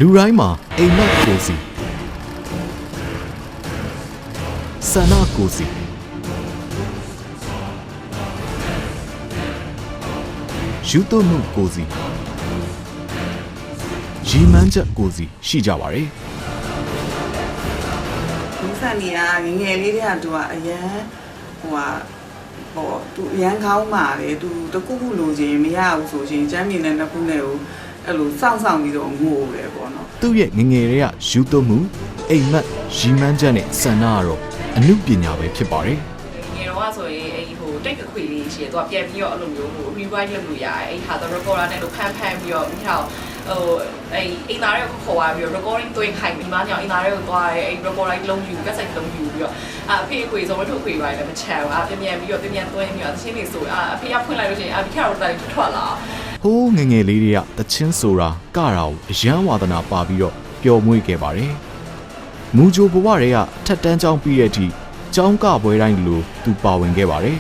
လူတိုင်းမှာအိမ်မက်ကိုစီဆန္ဒကိုစီယူသွမှုကိုစီရီမန်းချက်ကိုစီရှိကြပါတယ်ဒီစံနေရငယ်လေးတွေကသူကအရန်ဟိုသူအရန်ခေါင်းမာတယ်သူတကူကူလိုချင်မရဘူးဆိုရှင်ကျမ်းမြင်တဲ့နှစ်ခုနဲ့ကိုအဲ့လိုစောင့်ပြီးတော့ငိုတယ်ပေါ့နော်သူ့ရဲ့ငငယ်တွေကယူသွမှုအိမ်မက်ရီမန်းချက်နဲ့ဆန္ဒကတော့အမှုပညာပဲဖြစ်ပါတယ်ငယ်တော့ဆိုရင်အဲ့ဟိုတိတ်အခွေလေးရှိတယ်သူကပြန်ပြီးတော့အဲ့လိုမျိုးဟို rewind လုပ်လို့ရတယ်အဲ့ဟာတော့ recorder နဲ့လို့ဖန်ပြီးတော့ဒီဟာဟိုအဲ့အိမ်သားတွေကိုခေါ်သွားပြီးတော့ recording သွင်းခိုင်းပြီးမှညောင်အိမ်သားတွေကိုသွားရဲအဲ့ recorder လုံးယူကက်ဆက်လုံးယူပြီးတော့အဖေအခွေဆိုဝတ္ထုအခွေပိုင်းလည်းမချမ်းဘူးပြန်ပြီးတော့ပြန်သွင်းပြီးတော့သချင်းတွေဆိုအဖေကဖွင့်လိုက်လို့ရှိရင်အဖေကတော့တိုင်ထွက်လာဟိုးငငယ်လေးတွေကတချင်းဆိုတာကတာကိုအယမ်းဝါသနာပါပြီးတော့ပျော်မွေ့ခဲ့ပါတယ်မူဂျိုဘဝတွေကအထက်တန်းကျောင်းပြီးတဲ့အထိကျောင်းကပွဲတိုင်းလိုသူပါဝင်ခဲ့ပါတယ်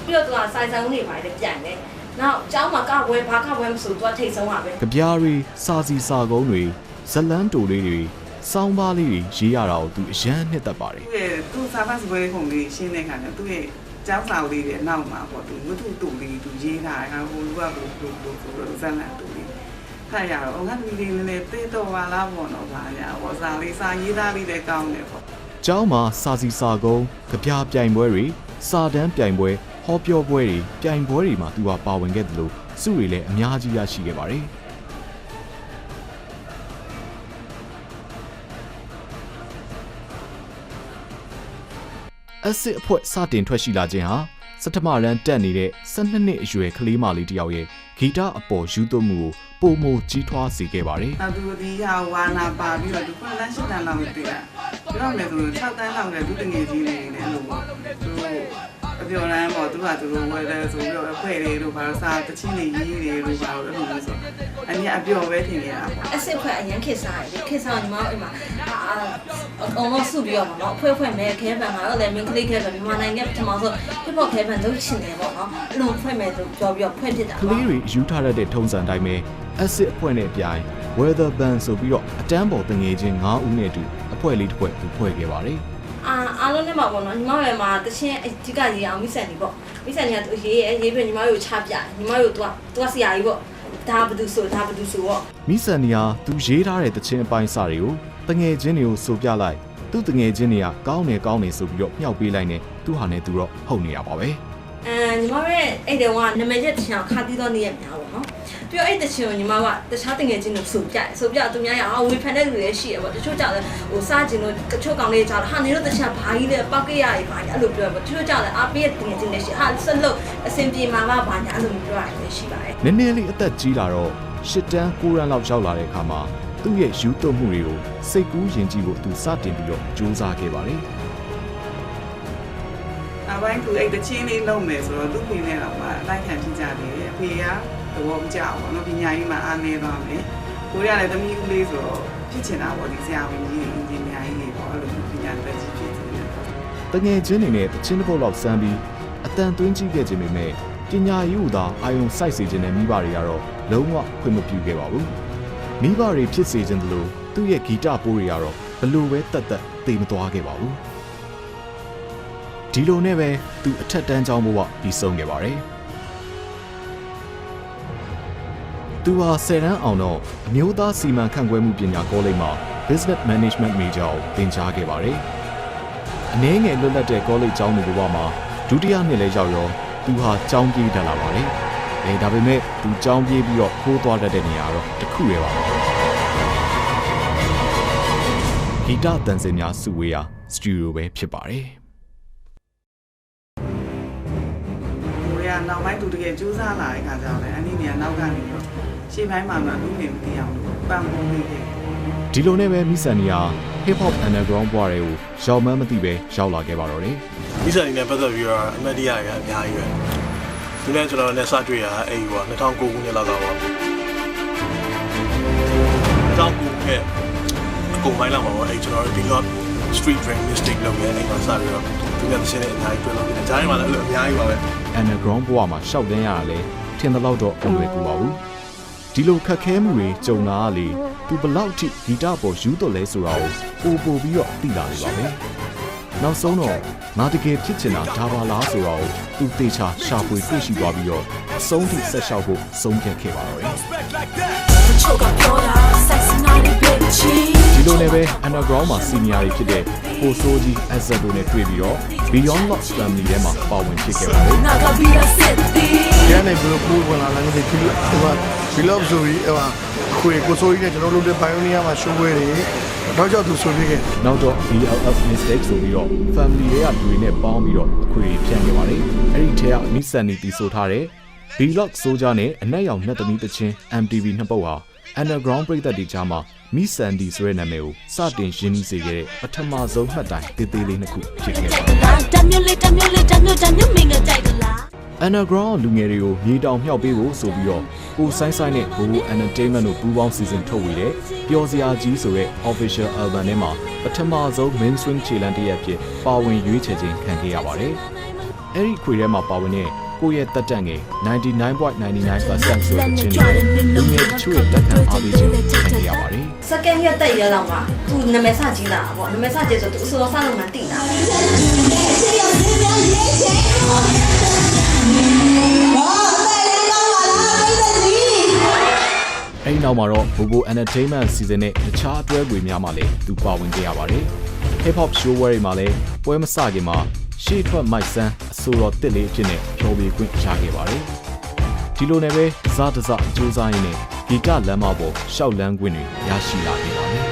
ပြီးတော့သူကစိုင်းဆောင်နေပါတယ်ပြန်တယ်နောက်ကျောင်းမှာကပွဲဘာကပွဲမဆိုသူကထိတ်ဆုံးပါပဲကြပြားတွေစာစီစာကုန်းတွေဇလန်းတိုလေးတွေစောင်းပါးလေးတွေရေးရတာကိုသူအယမ်းနှစ်သက်ပါတယ်သူစာဖတ်စပွဲခုံလေးရှင်းတဲ့ခါကျသူ့ရဲ့ကျောင်းစာလေးတွေနောက်မှာပေါ့သူဝတ္ထုတူလေးသူရေးထားတယ်ဟိုလူကဘလို့ဆိုတော့ဇလန်းတူလေးခါရတော့ငါသမီးလေးနည်းနည်းတေးတော့ပါလားပေါ့နော်ဗျာဟောစာလေးစာရေးသားလေးလည်းကောင်းတယ်ပေါ့ကျောင်းမှာစာစီစာကုန်းကြပြားပြိုင်ပွဲတွေစာတန်းပြိုင်ပွဲဟောပြောပွဲတွေပြိုင်ပွဲတွေမှာသူကပါဝင်ခဲ့တယ်လို့စုတွေလည်းအများကြီးရရှိခဲ့ပါတယ်အစစ်အဖွဲ့စတင်ထွက်ရှိလာခြင်းဟာစတ္တမရန်တက်နေတဲ့12နှစ်အရွယ်ကလေးမလေးတယောက်ရဲ့ဂီတအပေါ်ယူသွမှုကိုပုံမကြီးထွားစေခဲ့ပါတယ်။သူဒီဟာဝါနာပါပြီးတော့ဒီခွန်းလန်းရှစ်တန်းလောက်တွေ့တာ။ပြောမယ်ဆို6တန်းလောက်နဲ့သူတငယ်ကြီးနေတယ်လို့ပေါ့။သူအပြော်လန်းပေါ့သူကသူတို့ဝယ်တယ်ဆိုပြီးတော့အဖွဲ့တွေတို့ဘာလို့စာတချင်းတွေရေးတယ်လို့ဘာလို့အဲ့လိုဆို။အနည်းအပြော်ပဲထင်နေတာပေါ့။အစစ်ဖွဲ့အရင်ခေတ်စားတယ်ခေတ်စားညီမတို့အိမ်မှာအကုန်လုံးစုပြီးတော့ပေါ့နော်အဖွဲ့မဲ့ခဲပန်မှာတော့လည်းမင်းကလေးခဲပန်မြန်မာနိုင်ငံပထမဆုံးဟစ်ဟော့ခဲပန်လုပ်ချင်တယ်ပေါ့နော်။အဲ့လိုဖွဲ့မဲ့ဆိုပြောပြီးတော့ဖွဲ့ဖြစ်တာ။ကလေးတွေယူထားတဲ့ထုံးစံတိုင်းပဲအစစ်အဖွဲ့နဲ့ပြိုင် weather band ဆိုပြီးတော့အတန်းပေါ်တငယ်ချင်း9ဦးနဲ့အတူအဖွဲ့လေးတစ်ဖွဲ့သူဖွဲ့ခဲ့ပါတယ်အားလုံးနဲ့မှာပေါ့နော်ညီမတို့မှာတချင်းအဓိကရေးအောင်မိဆန်နေပေါ့မိဆန်ကသူရေးပြီးညီမတို့ချပြညီမတို့သူကဆရာကြီးပေါ့ဒါဘယ်သူဆိုပေါ့မိဆန်နီဟာသူရေးထားတဲ့တချင်းအပိုင်းစာတွေကိုတငယ်ချင်းတွေကိုဆိုပြလိုက်သူ့တငယ်ချင်းတွေကကောင်းနေဆိုပြီးတော့မြှောက်ပေးလိုက်နေသူဟာနဲ့သူတော့ဟုတ်နေတာပါပဲညီမရဲ့အဲ့တုန်းကနာမည်ချက်တချင်ခါတီးတော့နေရများပေါ့နော်ပြီးတော့အဲ့တချင်ကိုညီမကတခြားတငယ်ချင်းတို့ဆိုပြသူများရအောင်ဝေဖန်တဲ့လူတွေရှိရပေါ့တချို့ကြောက်တယ်ဟိုစားကျင်တို့တချို့ကောင်လေးကြောက်ဟာနေတို့တခြားဘာကြီးလဲပောက်ကရရပါအဲ့လိုပြောပေါ့တချို့ကြောက်တယ်အားပေးတဲ့တငယ်ချင်းတွေရှိဟာဆက်လို့အစင်ပြေမှာပါဘာညာအဲ့လိုပြောရတယ်ရှိပါတယ်နည်းနည်းလေးအသက်ကြီးလာတော့10တန်း9တန်းလောက်ရောက်လာတဲ့အခါမှာသူ့ရဲ့ယူသွမှုတွေကိုစိတ်ကူးယဉ်ကြည့်ဖို့သူစတင်ပြီးတော့ကြိုးစားခဲ့ပါတယ်အပိုင်းသူအဲ့တချင်းလေးလုံးမယ်ဆိုတော့သူ့ဖေနဲ့တော့မှလိုက်ခံကြည့်ကြတယ်အဖေကသဘောမကျဘူးเนาะပညာရေးမှာအားနည်းသွားမယ်ကိုရလည်းသမီးဦးလေးဆိုတော့ဖြစ်ချင်တာပေါ့ဒီဆရာဝန်ကြီးအင်ဂျင်နီယာကြီးတွေပေါ့အဲ့လိုပညာတတ်ကြီးဖြစ်နေတယ်တငယ်ချင်းတွေနဲ့တချင်းတစ်ပုတ်လောက်စမ်းပြီးအတန်သွင်းကြည့်ခဲ့ခြင်းပေမဲ့ပညာရေးဟူသာအာယုံစိုက်စေခြင်းနဲ့မိဘတွေကတော့လုံးဝခွင့်မပြုခဲ့ပါဘူးမိဘတွေဖြစ်စေခြင်းတလို့သူ့ရဲ့ဂီတပိုးတွေကတော့ဘလို့ပဲတက်သိမသွားခဲ့ပါဘူးဒီလိုနဲ့ပဲသူအထက်တန်းကျောင်းဘဝပြီးဆုံးခဲ့ပါတယ်သူဟာ10တန်းအောင်တော့အမျိုးသားစီမံခန့်ခွဲမှုပညာကောလိပ်မှာ Business Management Major ကိုသင်ကြားခဲ့ပါတယ်အနည်းငယ်လွတ်လပ်တဲ့ကောလိပ်ကျောင်းတွေဘဝမှာဒုတိယနှစ်လဲရောက်ရောသူဟာကျောင်းပြေးတက်လာပါတယ်ဒါပေမဲ့သူကျောင်းပြေးပြီးတော့ခိုးသွားတတ်တဲ့နေရာတော့တစ်ခုပဲပါဂီတတန်စင်များစုဝေးရာစတူဒီယိုပဲဖြစ်ပါတယ်နောက်ပိုင်းသူတကယ်ကြိုးစားလာတဲ့ခါကျတော့လည်းအနည်းငယ်နောက်ကနေတော့ရှေ့ပိုင်းမှာမှလူနေမသိအောင်ပံ့ပိုးပေးတယ်ဒီလိုနဲ့ပဲမိဆန်နီယာ hip hop underground ဘွားတွေကိုရောက်မှန်းမသိပဲရောက်လာခဲ့ပါတော့တယ်မိဆန်နီနဲ့ပတ်သက်ပြီးတော့အမတ်တရားရအများကြီးပဲသူနဲ့ကျွန်တော်နဲ့စတွေ့ရအဲ့ဒီပေါ့2009ခုနှစ်လောက်တော့ပေါ့တောက်ကူခဲ့အကုန်ပိုင်းလောက်ပါပေါ့အဲ့ကျွန်တော်တို့ဒီတော့ street dream mystic လုပ်ရဲအဲ့မှာစပြီးတော့သူနဲ့တစ်ချက်နဲ့အများကြီးတွေ့လို့ကြားထဲမှာလည်းအဲ့လိုအများကြီးပါပဲunderground ဘဝမှာရှောက်တန်းရတာလဲထင်သလောက်တော့အလွယ်ကူပါဘူး ဒီလိုခက်ခဲမှုတွေကြုံလာရလေသူဘလောက်ထိဂီတပေါ်ယူတော့လဲဆိုတာကိုပို့ပြီးတော့သိလာနေပါမယ်နောက်ဆုံးတော့ငါတကယ်ဖြစ်ချင်တာဒါပါလားဆိုတာကိုသူသေချာရှာဖွေတွေ့ရှိသွားပြီးတော့အဆုံးထိဆက်လျှောက်ဖို့ဆုံးဖြတ်ခဲ့ပါတော့တယ်ဒီလိုနဲ့ပဲ underground မှာ senior တွေဖြစ်တဲ့ပိုဆိုးကြီး Azad တို့နဲ့တွေ့ပြီးတော့ Beyond Lost Family ထဲမှာပါဝင်ဖြစ်ခဲ့ပါတယ်ကျန်တဲ့ဘလို့ကိုဝင်လာတယ်ဒီလိုဘီလော့ဆိုပြီးခွေကိုဆိုကြီးနဲ့ကျွန်တော်တို့တဲ့ Pioneer မှာ show ပွဲတွေတော့ကြောက်သူဆိုပြီးခဲ့နောက်တော့ BLF mistake ဆိုပြီးတော့ family တွေကလူတွေနဲ့ပေါင်းပြီးတော့အခွေဖြန့်ခဲ့ပါတယ်အဲ့ဒီထဲကမိဆန်နီတီဆိုထားတဲ့ Vlog ဆိုကြနဲ့အနက်ရောင်နှစ်သမီးတချင်း MTV နှစ်ပုတ်ဟာ underground ပရိသတ်တွေကြားမှာမိဆန်ဒီဆိုတဲ့နာမည်ကိုစတင်ရင်းနှီးစေခဲ့တဲ့ပထမဆုံးမှတ်တိုင်တေးသေးလေးနှစ်ခုဖြစ်ခဲ့ပါတယ်underground လူငယ်တွေကိုမြေတောင်မြောက်ပေးဖို့ဆိုပြီးတော့ကိုဆိုင်ဆိုင်နဲ့ Bobo Entertainment တို့ပူးပေါင်းစီစဉ်ထုတ်ဝေတဲ့ပျော်စရာကြီးဆိုတဲ့ official album ထဲမှာပထမဆုံး mainstream ခြေလှမ်းတစ်ရပ်ဖြစ်ပါဝင်ရွေးချယ်ခြင်းခံခဲ့ရပါတယ်။အဲ့ဒီခွေထဲမှာပါဝင်တဲ့ကိုယ့်ရဲ့တက်တက်ငယ် 99.99% ဆိုတဲ့ချင်းတွေလူငယ်တချို့ရဲ့တက်ခံအားပေးခြင်းခံခဲ့ရပါတယ်။ second ရက်တက်ရလောက်မှာသူနာမည်စကြီးလာပေါ့နာမည်စကြီးဆိုသူအစောစလုံးမှတိလာအဲ့နောက်မှာတော့ Bobo Entertainment Season နဲ့တခြားအတွဲတွေများမှာလည်းသူပါဝင်ခဲ့ရပါတယ်။ Hip Hop Show တွေမှာလည်းပွဲမစခင်မှာရှေ့ထွက်မိုက်ဆန်းအဆိုတော်တစ်လေးအဖြစ်နဲ့ဖြော်ပြခွင့်ရခဲ့ပါတယ်။ဒီလိုနဲ့ပဲဇာတစအကျိုးစားရင်းနဲ့ဂီတလမ်းမပေါ်ရှောက်လန်းခွင့်တွေရရှိလာခဲ့ပါတယ်။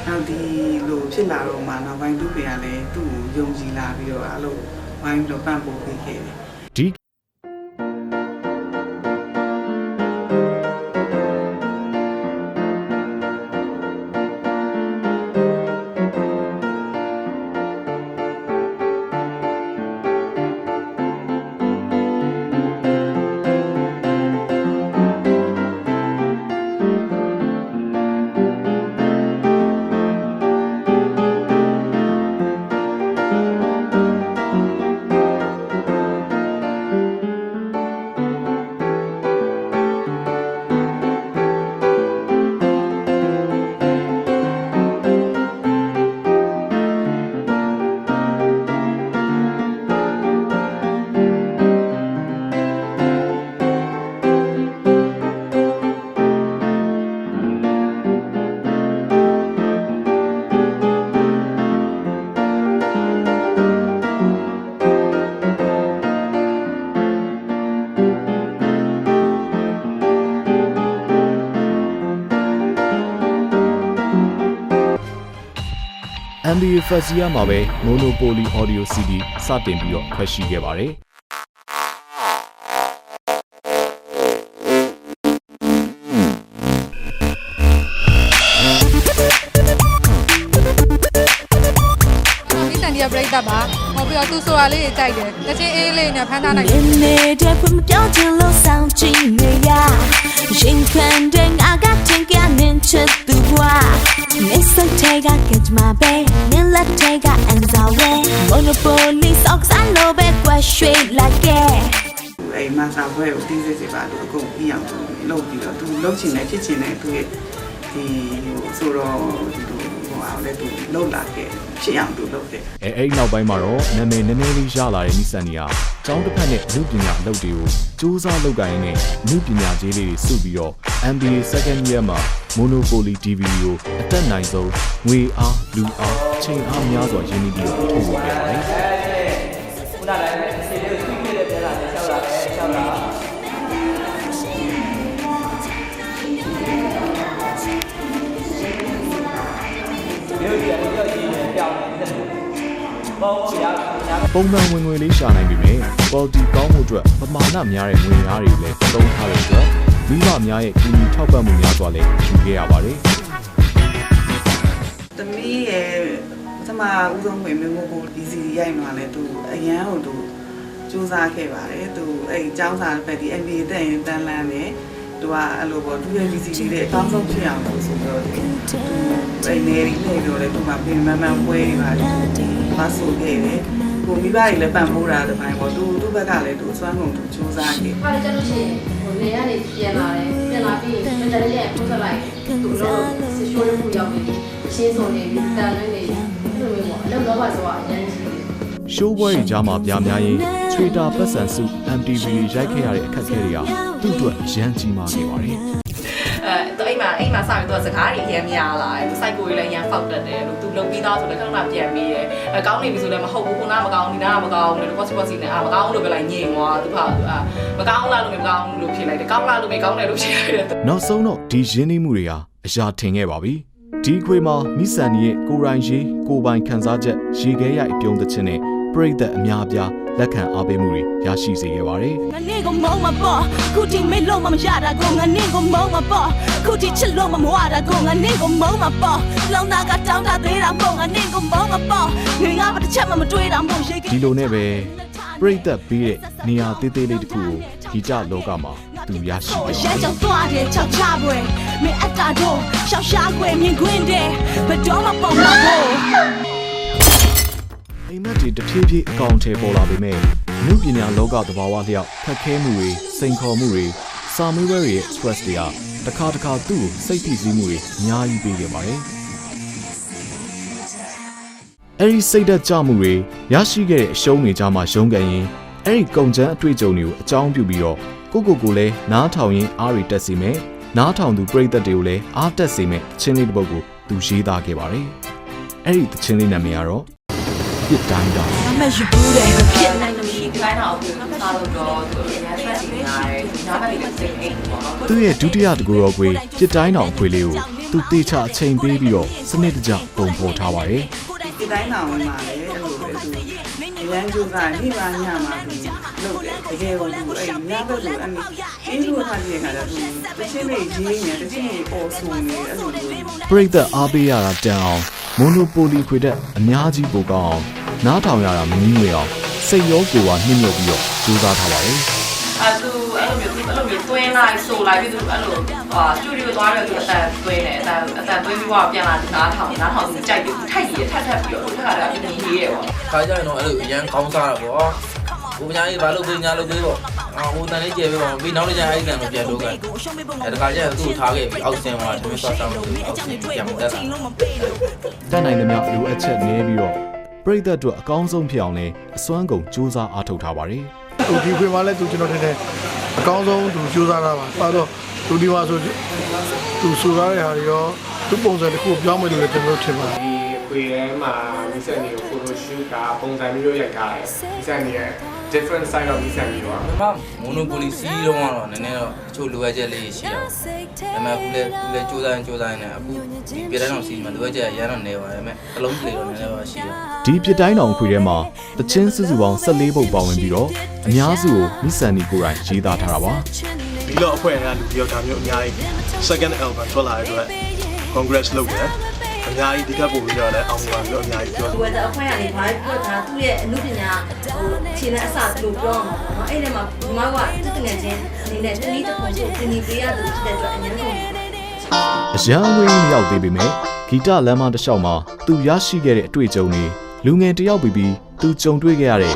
နောက်ဒီလိုဖြစ်လာတော့မှနောက်ပိုင်းသူ့ပြန်လည်းသူ့ကိုယုံကြည်လာပြီးတော့အဲ့လိုဝိုင်းပြီးတော့ပံ့ပိုးပေးခဲ့တယ်။ဒီMBA First Year မှာပဲ Monopoly Audio CD စတင်ပြီးတော့ထွက်ရှိခဲ့ပါတယ်။ဒီပရိသတ်ပါဟောပြီးတော့သူဆိုတာလေးတွေကြိုက်တယ်တချင်းအေးလေးနဲ့ဖမ်းထားနိုင်တယ်နေတဲ့ဖွင့်ပြောချင်လို့ဆောင်ကြည့်နေရရင်ခံတဲ့ငါကတင်ကြနေချစ်သူဘွားနေစတဲ့ကကကြမှာပဲနေလက်တဲ့ကအန်စာဝဲ Monopoly socks and low back was straight like it အဲ့မဆာဘွဲကိုတီးစစ်ပါလို့အကုန်ပြီးအောင်လုပ်ပြီးတော့သူလုပ်ချင်တယ်ဖြစ်ချင်တယ်သူရဲ့ဒီဆိုတော့ဒီလိုအောင်လည်းသူလုပ်လာခဲ့ဖြစ်အောင်သူလုပ်တယ်အဲ့ဒီနောက်ပိုင်းမှာတော့နာမည်နည်းနည်းလေးရလာတဲ့နိစန်နီယာကျောင်းတစ်ဖက်နဲ့အမှုပညာအလုပ်တွေကိုစူးစမ်းလုပ်ကိုင်နေအမှုပညာကြီးလေးတွေစုပြီးတော့ MBA second year မှာ Monopoly DVD ကိုအသက်နိုင်ဆုံးငွေအားလူအားချိန်အားများစွာရင်းနှီးပြီးတော့ထုတ်ဝေခဲ့ပါတယ်ခုနကလည်းအစီအလေးကိုသိခဲ့တဲ့ပြန်လာနဲ့ရှောက်လာတယ်ရှောက်လာပုံမှန်ဝင်ငွေလေးရှာနိုင်ပြီမယ် quality ကောင်းမှုအတွက်ပမာဏများတဲ့ငွေများတွေလည်းသုံးထားတဲ့အတွက်မိဘများရဲ့ကူညီထောက်ပံ့မှုများစွာလည်းယူခဲ့ရပါတယ်။သမီးရဲ့ပထမဦးဆုံးဝင်မျိုးကို DC ရိုက်မှာလဲသူအရန်ဟိုသူစူးစမ်းခဲ့ပါတယ်။သူအဲ့အကြောင်းစာပဲဒီ MBA တက်ရင်တန်းလန်းနဲ့သူကအဲ့လိုပေါ့သူရဲ့ DC လေးအကောင်းဆုံးဖြစ်အောင်လို့ဆိုတော့အဲ့နေရီနေတော့လေသူကပြင်မှန်ပွဲတွေပါမဆိုခဲ့တယ် ကိုမိဘတွေလည်းပံ့ပိုးတာတပိုင်းပေါ့သူဘက်ကလည်းသူစွမ်းကုန်သူစူးစမ်းနေ ဟာကျလို့ရှိရင်ဟိုနေရနေပြန်လာတယ်ပြန်လာပြီးမတရရဲ့ပုံစံလိုက်သူတို့ဆရှိုးရမှုရောက်ပြီးရှင်းစုံနေပြီးတန်လွင့်နေလိုမျိုးပေါ့အလုပ်တော့ပါဆိုတာအရင်ကြီးတယ် ရှိုးပွဲကြီးကြားမှာပြားများရင်ချွေတာပတ်စံစု MTV ရိုက်ခဲ့ရတဲ့အခက်အခဲတွေကသူ့အတွက်ရမ်းကြီးမားနေပါတယ်အိမ်မှာစပြီးတော့စကားတွေအရင်များလာတယ်စိုက်ကိုကြီးလည်းအရင်ဖောက်တတ်တယ်လို့သူလုံပြီးသားဆိုလည်းခဏခဏပြန်ပြီးတယ်ကောင်းနေပြီဆိုလည်းမဟုတ်ဘူးခုနမကောင်းဒီနာမကောင်းလို့ possible နဲ့မကောင်းလို့ပဲလိုက်ညင်သွားသူကမကောင်းလားလို့မကောင်းလို့ဖြစ်လိုက်တယ်ကောင်းလားလို့မကောင်းတယ်လို့ဖြစ်လိုက်တယ်နောက်ဆုံးတော့ဒီရင်းနှီးမှုတွေဟာအရာထင်ခဲ့ပါပြီဒီခွေမှာမိဆန်ရဲ့ကိုရိုင်းရေးကိုပိုင်ခန်းစားချက်ရေခဲရိုက်ပြုံးတဲ့ချင်းနဲ့ပရိသတ်အများအပြားလက်ခံအားပေးမှုတွေရရှိစေခဲ့ပါတယ်ငါနေကိုမောင်းမပေါ်ခုတီမေလို့မမရတာကိုငါနေကိုမောင်းမပေါ်ခုတီချစ်လို့မမဝတာကိုငါနေကိုမောင်းမပေါ်လောင်နာကတောင်းတသေးတာမို့ငါနေကိုမောင်းမပေါ်ငွေငါမတစ်ချက်မှမတွေးတာမို့ရေဒီလိုနဲ့ပဲပရိသတ်ပြီးတဲ့နေရာသေးသေးလေးတစ်ခုကိုဂီတလောကမှာသူရရှိတယ်ရှမ်းကြောင်သွားတယ်ချောက်ချပွဲမင်းအတာတော့ရှောက်ရှားခွေမြင်ခွင်းတယ်ဘယ်တော့မှပုံမဖို့အိမ်မက်တွေတဖြည်းဖြည်းအကောင့်ထဲပေါ်လာပေမဲ့လူပညာလောကသဘာဝလျောက်ခက်ခဲမှုတွေစိန်ခေါ်မှုတွေစာမေးပွဲတွေရဲ့ stress တွေကတစ်ခါသူ့ကိုစိတ်ဖိစီးမှုတွေအများကြီးပေးခဲ့ပါတယ်အဲဒီစိတ်ဓာတ်ကြမှုတွေရရှိခဲ့တဲ့အရှုံးတွေကြားမှာရုန်းကန်ရင်အဲဒီကုန်ကျန်းအတွေ့အကြုံတွေကိုအကြောင်းပြုပြီးတော့ကိုလည်းနားထောင်ရင်အားတွေတက်စေမယ်နားထောင်သူပရိသတ်တွေကိုလည်းအားတက်စေမယ်ချင်းလေးတစ်ပုဒ်ကိုသူရေးသားခဲ့ပါတယ်အဲဒီချင်းလေးနာမည်ကတော့ပြစ်တိုင်းတော့အမေရှိဘူးတယ်ဖြစ်နိုင်တယ် ဒီတိုင်းတော့အခုစားလို့တော့သူအများကြီးစီနေရတယ်။နားမလေးစိတ်အိမ်ပေါ့နော်။သူ့ရဲ့ဒုတိယတကူတော်ခွေပြစ်တိုင်းတော်ခွေလေးကိုသူတေချာအချိန်ပေးပြီးတော့စနစ်တကျပုံဖော်ထားပါတယ်။ဒီတိုင်းတော်မှာလည်းအဲ့လိုပဲသူအရန်ကျူကနေ့ပါညမှာသူလုပ်တယ်တကယ်ကိုသူအဲ့ညဘက်ကအမေအင်းတို့ထားတဲ့ခါကျသူတချင်းလေးကြီးနေတချင်းလေးပေါ်ဆူနေအဲ့လိုပရိသတ်အားပေးရတာတန်အောင်မိုနိုပိုလီခွေတဲ့အများကြီးပိုကောင်းအောင်နားထောင်ရတာမငြင်းငွေအောင်စိတ်ရောကိုယ်ပါနှိမ့်ညွတ်ပြီးတော့စူးစမ်းထားပါတယ်သူအဲ့လိုမျိုးတွင်းလိုက်ဆိုလိုက်ပြီးသူအဲ့လိုစတူဒီယိုသွားတယ်သူအတန်တွင်းတယ်အတန်တွင်းပြီးတော့ပြန်လာနားထောင်သူကြိုက်ပြီးထိုက်ရထပ်ပြီးတော့ခါတာပြင်ရေးရပေါ့ခါကြရင်တော့အဲ့လိုအရန်ကောင်းစားတာပေါ့ဟိုညာကြီးဘာလို့ပြင်ညာလို့ပြေးပေါ့ဟိုတန်လေးကျဲပေးပါပြီးနောက်လေးကျအဲ့တန်ကိုပြန်လို့ကအဲ့ဒါခါကျရင်သူ့ထားခဲ့ပြီးအောက်ဆင်းသွားတယ်သူဆောက်ဆောက်လို့အောက်ဆင်းပြန်တက်လာတန်နိုင်သမျှလိုအပ်ချက်နည်းပြီးတော့ပရိသတ်တို့အကောင်းဆုံးဖြစ်အောင်လဲအစွမ်းကုန်စူးစမ်းအားထုတ်ထားပါတယ်ဟိုဒီခွေမှာလဲသူကျွန်တော်တင်တယ်အကောင်းဆုံးသူစူးစမ်းတာပါအဲ့တော့သူဒီမှာဆိုသူစူးစမ်းတဲ့ဟာတွေရောသူပုံစံတစ်ခုပြောင်းမယ်လို့လည်းကျွန်တော်ထင်ပါတယ်ဒီခွေထဲမှာမိစက်နေကို photo shoot ကပုံစံမျိုးရိုက်ထားတယ်မိစက်နေရဲ့ different side of မိစက်မျိုးတော့မိုနိုပိုလီစီးလုံးကတော့နည်းနည်းတော့အချို့လိုအပ်ချက်လေးရှိတယ်ဒါပေမဲ့အခုလည်းစူးစမ်းနေအခုဒီပြတိုင်းအောင်စီးမှာလိုအပ်ချက်ရမ်းတော့နေပါတယ်ဒါပေမဲ့အလုံးလေးတော့နည်းနည်းပါရှိတယ်ဒီပြတိုင်းအောင်ခွေထဲမှာတချင်းစုစုပေါင်း14ပုဒ်ပါဝင်ပြီးတော့အများစုကိုမိဆန်နီကိုယ်တိုင်ရေးသားထားတာပါဒီလိုအဖွဲ့အစည်းလူပြောတာမျိုးအများကြီး second album ထွက်လာတဲ့အတွက် congress လုပ်တယ်အများကြီးဒီကပုံပြီးတော့လည်းအောင်ပါလို့အများကြီးပြောတယ်။အဖွဲ့ကနေဘာပြောတာသူ့ရဲ့အမှုပညာခြေနဲ့အစသူပြောအောင်ပေါ့နော်။အဲ့ဒီမှာဒီမှာကတက်ငယ်ချင်းအနေနဲ့တနည်းတစ်ခုကိုတင်ပြပေးရသူဖြစ်တဲ့အတွက်အញ្ញမ်းဆုံးအရန်ဝင်းမရောက်သေးပေမဲ့ဂီတလမ်းမတစ်လျှောက်မှာသူရရှိခဲ့တဲ့အတွေ့အကြုံတွေလူငယ်တယောက်ပြီးသူကြုံတွေ့ခဲ့ရတဲ့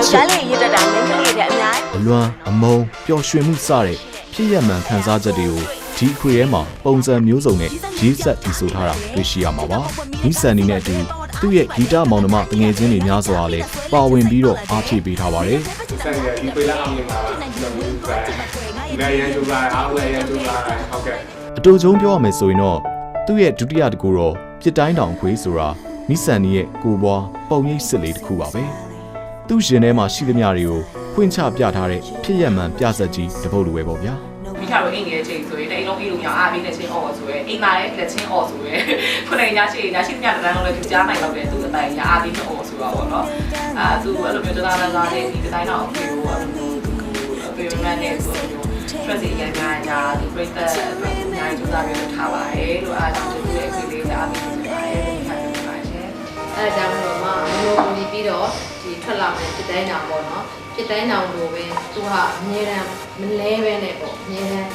ရှားလေးရတဲ့တာမင်းကလေးတွေအများအလွမ်းအမုန်းပျော်ရွှင်မှုစတဲ့ဖြစ်ရမှန်ခံစားချက်တွေကိုဒီခွေထဲမှာပုံစံမျိုးစုံနဲ့ရေးဆက်တည်ဆိုထားတာတွေ့ရှိရမှာပါမိဆန်နီနဲ့အတူသူ့ရဲ့ဂီတမောင်နှမတငယ်ချင်းတွေများစွာလည်းပါဝင်ပြီးတော့အားဖြည့်ပေးထားပါတယ်ဆန်ရဲ့ဒီခွေလာအောင်နေတာပါကျွန်တော်တို့ကလည်းရန်သူကအားလည်းရန်သူကဟုတ်ကဲ့အတူချုံပြောရမယ်ဆိုရင်တော့သူ့ရဲ့ဒုတိယတကူတော့ပြစ်တိုင်းတောင်ခွေဆိုတာမိဆန်နီရဲ့ကိုပွားပုံရိပ်စစ်လေးတစ်ခုပါပဲသူ့ရှင်ထဲမှာရှိသမျှတွေကိုဖွင့်ချပြထားတဲ့ဖြစ်ရမှန်ပြဆက်ကြီးတစ်ပုဒ်လိုပဲပေါ့ဗျာမိခါတော့အိမ်ငယ်ချိန်ဆိုရင်တိတ်လုံးအိမ်လုံးများအားပေးနေချင်းအော်ဆိုရဲအိမ်သားရဲ့လက်ချင်းအော်ဆိုရဲခုနကညရှိညမြတန်းလုံးလည်းသူကြားနိုင်တော့တယ်သူအတိုင်းညာအားပေးနေအော်ဆိုတာပေါ့နော်သူအဲ့လိုမျိုးတသားနဲ့ဒီဒီဇိုင်းတော့အဖေကိုအဲ့လိုမျိုးအဖေနဲ့နဲ့ဆိုမျိုး stress ရန်ညာဒီ break တဲ့အတွက်ညာကျူးစားပြီးထားပါတယ်လို့အားကြောင့်သူရဲ့ခေလေးအားပေးနေပါတယ်ဒီခါနေပါရှင်အဲဒါကြောင့်တော့မှမိုးနေပြီးတော့ဒီထွက်လာမယ်ပြတိုင်းတောင်ပေါ့နော်ပြတိုင်းတောင်လိုပဲသူကအမြဲတမ်းမလဲပဲနဲ့ပေါ့အမြဲတမ်း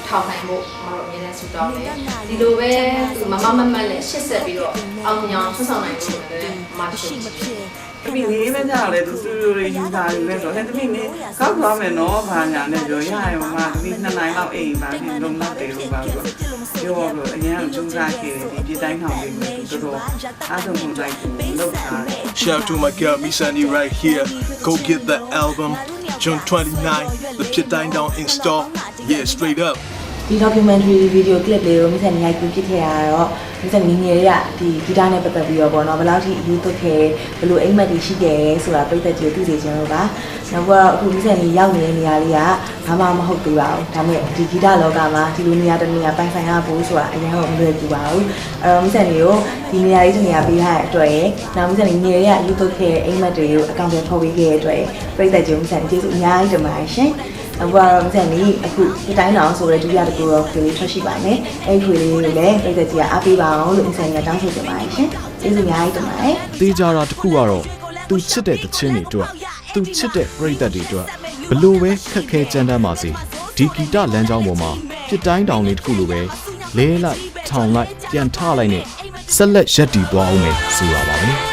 ထောက်နိုင်ဖို့မတော်အမြဲတမ်းဆူတောင်းတယ်ဒီလိုပဲသူမမမတ်နဲ့ရှစ်ဆက်ပြီးတော့ အောင်မြင်အောင်ဆွဆောင်နိုင်ဖို့လည်းအမှရှိမဖြစ် တမီးနေမကြလေသူစတူဒီယိုတွေယူတာယူလဲဆိုတော့တမီးနေကောက်သွားမယ်နော်ဘာညာနဲ့ပြောရရင်မှတမီး2နိုင်လောက်အိမ်ပါနေလုံးလောက်တယ်လို့ပါဆိုပြောလို့အရင်ကကြိုးစားခဲ့တယ်ဒီပြည်တိုင်းထောင်လေးကိုတော်တော်အားဆုံးပုံလိုက်လုပ်ထားတယ် Shout out to my girl Misani right here. Go get the album June 29. The Pit Dine Down install. Yeah, straight up. ဒီ documentary video clip လေးကိုမိတ်ဆက်နေရိုက်ကူးဖြစ်ခဲ့ရတော့မိတ်ဆက်ငငယ်တွေကဒီဂီတနဲ့ပတ်သက်ပြီးတော့ပေါ့နော်ဘယ်လောက်ထိအယူသွတ်ခဲ့ဘယ်လိုအိမ်မက်တွေရှိခဲ့ဆိုတာပြည့်တဲ့ကြည့်သိစေချင်လို့ပါနောက်တော့အခုမိတ်ဆက်နေရောက်နေတဲ့နေရာလေးကဘာမှမဟုတ်သေးပါဘူးဒါပေမဲ့ဒီဂီတလောကမှာဒီလိုနေရာတစ်နေရာပိုင်ဆိုင်ရဖို့ဆိုတာအရင်ကမလွယ်ကူပါဘူးအဲ့တော့မိတ်ဆက်နေကိုဒီနေရာလေးတစ်နေရာပေးထားတဲ့အတွက်ရနောက်မိတ်ဆက်နေငယ်တွေကအယူသွတ်ခဲ့အိမ်မက်တွေကိုအကောင့်တွေထုတ်ပေးခဲ့တဲ့အတွက်ပြည့်တဲ့ကြည့်မိတ်ဆက်ကျေးဇူးအများကြီးတင်ပါတယ်ရှင်အခုကတော့မစံနေအခုဒီတိုင်းအောင်ဆိုတဲ့ဒုတိယတစ်ခုတော့ခွေလေးထွက်ရှိပါမယ်အဲ့ခွေလေးကိုလည်းပြည်သက်ကြီးကအားပေးပါအောင်လို့မစံရတောင်းဆိုချင်ပါတယ်ရှင်ကျေးဇူးအများကြီးတင်ပါတယ် တေးကြတာတစ်ခုကတော့သူချစ်တဲ့သချင်းတွေအတွက်သူချစ်တဲ့ပရိသတ်တွေအတွက်ဘလို့ပဲခက်ခဲကြမ်းတမ်းပါစေဒီဂီတလမ်းကြောင်းပေါ်မှာပြစ်တိုင်းတောင်လေးတစ်ခုလိုပဲလဲလိုက်ထောင်လိုက်ပြန်ထလိုက်နဲ့ဆက်လက်ရက်တည်သွားအောင်မယ်ဆိုတာပါပဲ